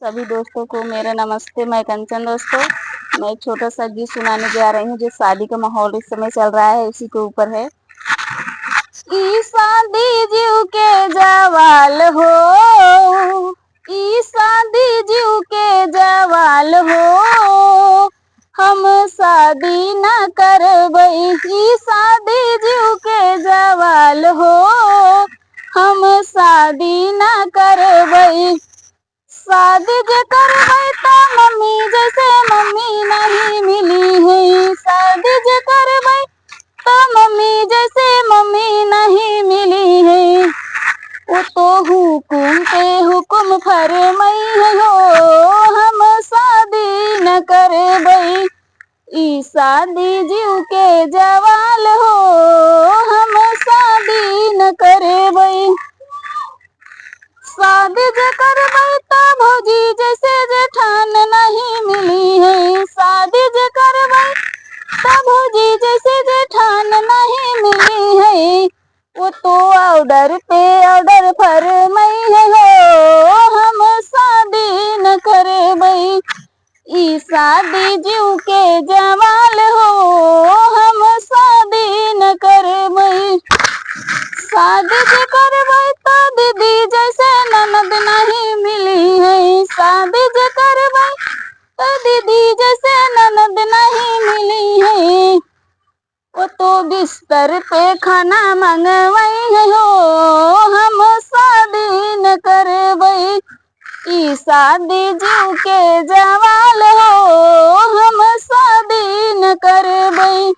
सभी दोस्तों को मेरा नमस्ते। मैं कंचन दोस्तों, मैं एक छोटा सा गीत सुनाने जा रही हूँ जो शादी का माहौल इस समय चल रहा है, उसी के ऊपर है। ई शादी जीव के जवाल हो, ई शादी जीव के जवाल हो, हम शादी न करबई। ई शादी जीव के जवाल हो, हम शादी न करबई। शादी जे करबई त मम्मी जैसे मम्मी नहीं मिली है। शादी जे करबई त मम्मी जैसे मम्मी नहीं मिली है। वो तो हुकुम पे हुकुम फरमई है हो, हम शादी न करबई। ई शादी जीव के जवाल हो, हम शादी न करबई। शादी जे करबई त भौजी जैसे जेठान नहीं मिली है। शादी जे करबई त भौजी जैसे जेठान नहीं मिली है। वो तो ऑर्डर पे ऑर्डर फरमई है हो, हम शादी न करबई। ई शादी जीव के जवाल हो, हम शादी न करबई। शादी जे करबई त दीदी जैसे ननद नहीं मिली है। शादी जे करबई त दीदी जैसे ननद नहीं मिली है। वो तो बिस्तर पे खाना मंगवाई है हो, हम शादी न करबई। ई शादी जीव के जवाल हो, हम शादी न करबई।